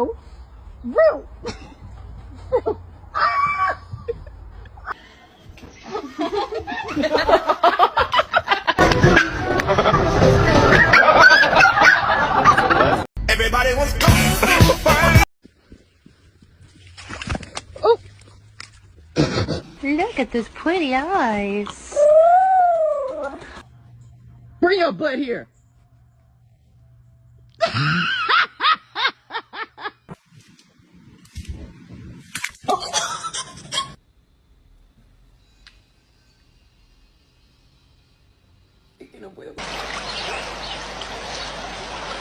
Real. Real. Everybody was Oh. Look at those pretty eyes. Bring your butt here.